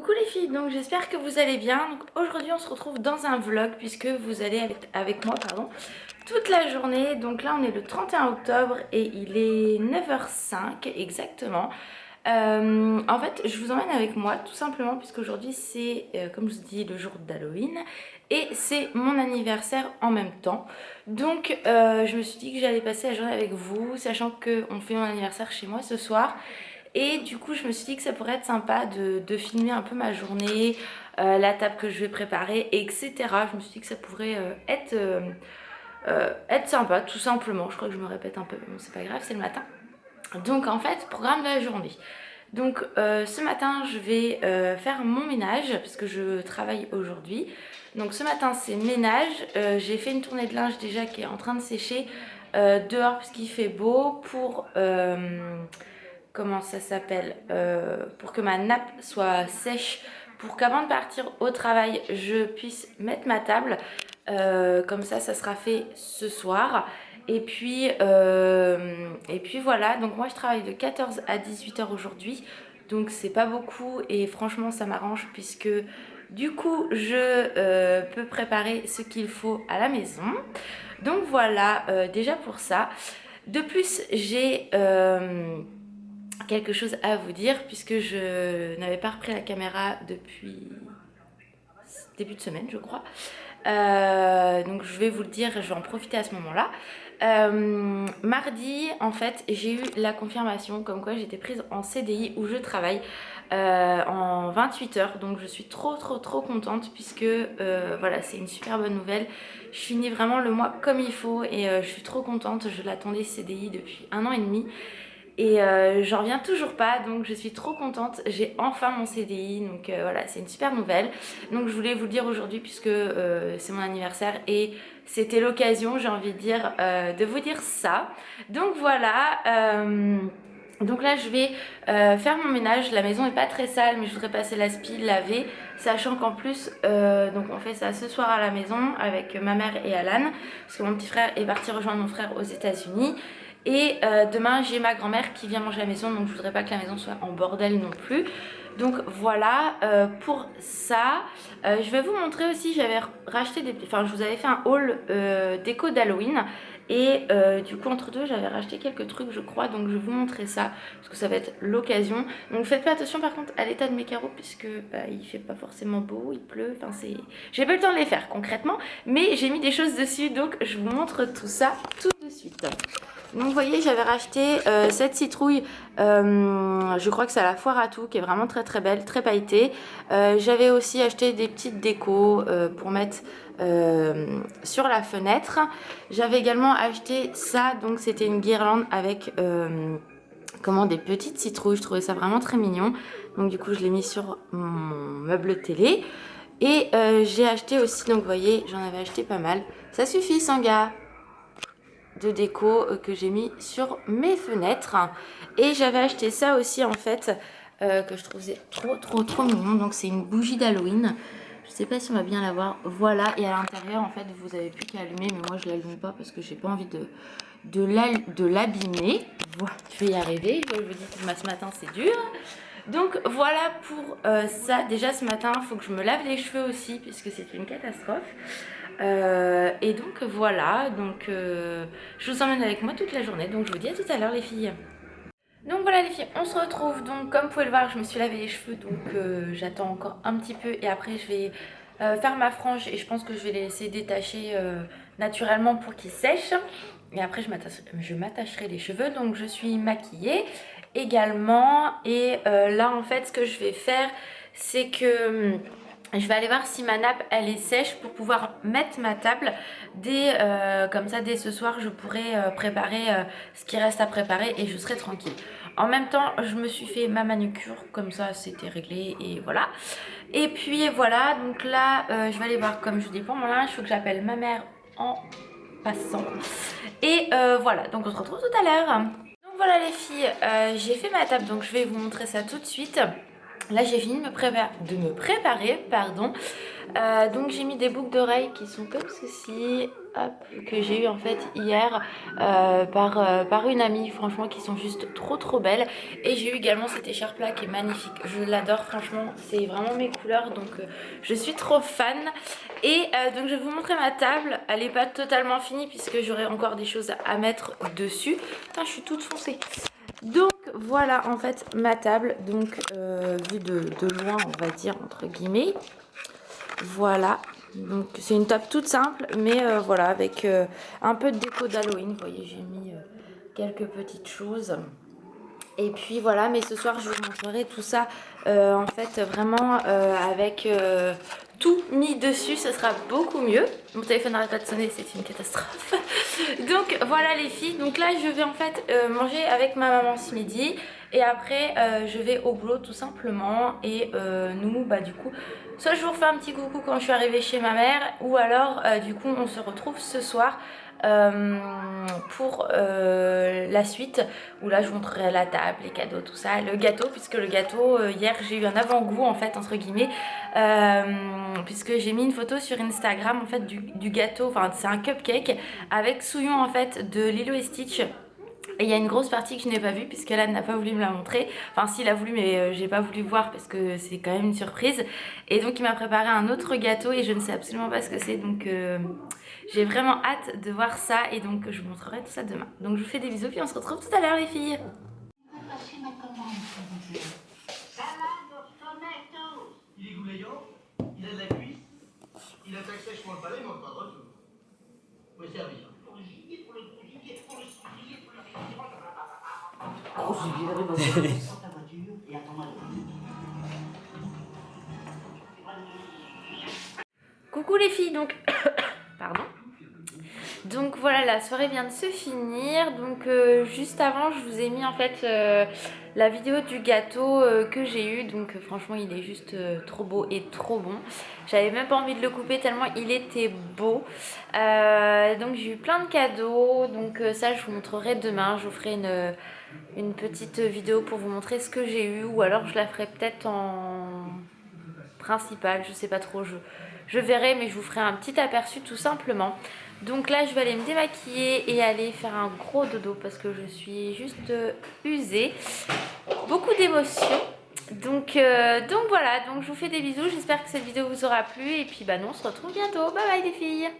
Coucou les filles, donc j'espère que vous allez bien. Donc aujourd'hui on se retrouve dans un vlog puisque vous allez avec moi toute la journée. Donc là on est le 31 octobre et il est 9h05 exactement. En fait je vous emmène avec moi tout simplement puisqu'aujourd'hui c'est comme je vous dis le jour d'Halloween et c'est mon anniversaire en même temps. Donc je me suis dit que j'allais passer la journée avec vous, sachant qu'on fait mon anniversaire chez moi ce soir. Et du coup je me suis dit que ça pourrait être sympa de filmer un peu ma journée, la table que je vais préparer, etc. Je me suis dit que ça pourrait être sympa tout simplement. Je crois que je me répète un peu, mais bon c'est pas grave, c'est le matin. Donc en fait, programme de la journée. Donc ce matin je vais faire mon ménage parce que je travaille aujourd'hui. Donc ce matin c'est ménage, j'ai fait une tournée de linge déjà qui est en train de sécher dehors parce qu'il fait beau pour... comment ça s'appelle, pour que ma nappe soit sèche, pour qu'avant de partir au travail je puisse mettre ma table, comme ça sera fait ce soir. Et puis voilà, donc moi je travaille de 14 à 18h aujourd'hui, donc c'est pas beaucoup et franchement ça m'arrange puisque du coup je peux préparer ce qu'il faut à la maison. Donc voilà, déjà pour ça. De plus j'ai quelque chose à vous dire puisque je n'avais pas repris la caméra depuis début de semaine je crois. Donc je vais vous le dire, je vais en profiter à ce moment-là. Mardi en fait j'ai eu la confirmation comme quoi j'étais prise en CDI où je travaille en 28 heures, donc je suis trop contente puisque voilà, c'est une super bonne nouvelle. Je finis vraiment le mois comme il faut et je suis trop contente. Je l'attendais CDI depuis 1 an et demi et j'en reviens toujours pas, donc je suis trop contente. J'ai enfin mon CDI, donc voilà, c'est une super nouvelle. Donc je voulais vous le dire aujourd'hui puisque c'est mon anniversaire et c'était l'occasion, j'ai envie de dire, de vous dire ça. Donc voilà, donc là je vais faire mon ménage. La maison est pas très sale mais je voudrais passer l'aspi, laver, sachant qu'en plus donc on fait ça ce soir à la maison avec ma mère et Alan parce que mon petit frère est parti rejoindre mon frère aux États-Unis. Et demain j'ai ma grand-mère qui vient manger à la maison, donc je voudrais pas que la maison soit en bordel non plus. Donc voilà pour ça. Je vais vous montrer aussi, j'avais racheté des... Enfin je vous avais fait un haul déco d'Halloween. Et du coup entre deux j'avais racheté quelques trucs je crois. Donc je vais vous montrer ça parce que ça va être l'occasion. Donc faites pas attention par contre à l'état de mes carreaux puisque il fait pas forcément beau, il pleut. Enfin c'est... J'ai pas eu le temps de les faire concrètement, mais j'ai mis des choses dessus, donc je vous montre tout ça tout de suite. Donc vous voyez j'avais racheté cette citrouille, je crois que c'est à la foire à tout, qui est vraiment très belle, très pailletée. J'avais aussi acheté des petites décos pour mettre sur la fenêtre. J'avais également acheté ça, donc c'était une guirlande avec des petites citrouilles. Je trouvais ça vraiment très mignon, donc du coup je l'ai mis sur mon meuble télé. Et j'ai acheté aussi, donc vous voyez j'en avais acheté pas mal. Ça suffit Sanga, de déco que j'ai mis sur mes fenêtres. Et j'avais acheté ça aussi en fait que je trouvais trop mignon. Donc c'est une bougie d'Halloween, je sais pas si on va bien la voir, voilà. Et à l'intérieur en fait vous avez plus qu'à allumer, mais moi je l'allume pas parce que j'ai pas envie de l'abîmer. Voilà, je vais y arriver. Je vous dis que ce matin c'est dur. Donc voilà pour ça. Déjà ce matin il faut que je me lave les cheveux aussi puisque c'est une catastrophe. Et donc voilà, donc je vous emmène avec moi toute la journée, donc je vous dis à tout à l'heure les filles. Donc voilà les filles, on se retrouve. Donc comme vous pouvez le voir, je me suis lavé les cheveux, donc j'attends encore un petit peu et après je vais faire ma frange et je pense que je vais les laisser détacher naturellement pour qu'ils sèchent. Et après je m'attacherai les cheveux, donc je suis maquillée également. Et là en fait ce que je vais faire c'est que... je vais aller voir si ma nappe elle est sèche pour pouvoir mettre ma table. Comme ça dès ce soir je pourrai préparer ce qui reste à préparer et je serai tranquille. En même temps je me suis fait ma manucure, comme ça c'était réglé et voilà. Et puis voilà, donc là je vais aller voir, comme je vous dis pour mon linge, il faut que j'appelle ma mère en passant. Et voilà, donc on se retrouve tout à l'heure. Donc voilà les filles, j'ai fait ma table, donc je vais vous montrer ça tout de suite. Là j'ai fini de me préparer, pardon. Donc j'ai mis des boucles d'oreilles qui sont comme ceci. hop, que j'ai eu en fait hier par une amie, franchement, qui sont juste trop belles. Et j'ai eu également cette écharpe là qui est magnifique, je l'adore, franchement, c'est vraiment mes couleurs, donc je suis trop fan. Et donc je vais vous montrer ma table, elle n'est pas totalement finie puisque j'aurai encore des choses à mettre dessus. Putain, je suis toute foncée. Donc voilà en fait ma table, donc vue de loin, on va dire, entre guillemets. Voilà, donc c'est une table toute simple, mais voilà, avec un peu de déco d'Halloween. Vous voyez, j'ai mis quelques petites choses. Et puis voilà, mais ce soir je vous montrerai tout ça en fait vraiment avec tout mis dessus, ce sera beaucoup mieux. Mon téléphone n'arrête pas de sonner, c'est une catastrophe. Donc voilà les filles, donc là je vais en fait manger avec ma maman ce midi. Et après je vais au boulot tout simplement. Et nous bah du coup, soit je vous refais un petit coucou quand je suis arrivée chez ma mère, ou alors du coup on se retrouve ce soir pour la suite, où là je vous montrerai la table, les cadeaux, tout ça, le gâteau, puisque le gâteau hier j'ai eu un avant-goût en fait entre guillemets, puisque j'ai mis une photo sur Instagram en fait du gâteau, enfin c'est un cupcake avec souillon en fait de Lilo et Stitch. Et il y a une grosse partie que je n'ai pas vue puisque là n'a pas voulu me la montrer. Enfin si, il a voulu, mais j'ai pas voulu voir parce que c'est quand même une surprise. Et donc il m'a préparé un autre gâteau et je ne sais absolument pas ce que c'est. Donc j'ai vraiment hâte de voir ça et donc je vous montrerai tout ça demain. Donc je vous fais des bisous puis on se retrouve tout à l'heure les filles. Il est goulayant, il a de la cuisse, il attaque sèchement le palais, il manque pas de retour. Faut servir. Pour le gibier, pour le gibier, pour le gibier, pour le gibier. Oh, gibier, arrive dans ta voiture et attends-moi. Coucou les filles, donc pardon. Donc voilà, la soirée vient de se finir. Donc juste avant, je vous ai mis en fait la vidéo du gâteau que j'ai eu. Donc franchement, il est juste trop beau et trop bon. J'avais même pas envie de le couper tellement il était beau. Donc j'ai eu plein de cadeaux. Donc ça, je vous montrerai demain. Je vous ferai une petite vidéo pour vous montrer ce que j'ai eu. Ou alors je la ferai peut-être en principal, je sais pas trop. Je verrai, mais je vous ferai un petit aperçu tout simplement. Donc là je vais aller me démaquiller et aller faire un gros dodo parce que je suis juste usée, beaucoup d'émotions. Donc voilà, donc je vous fais des bisous, j'espère que cette vidéo vous aura plu et puis bah nous on se retrouve bientôt, bye bye les filles.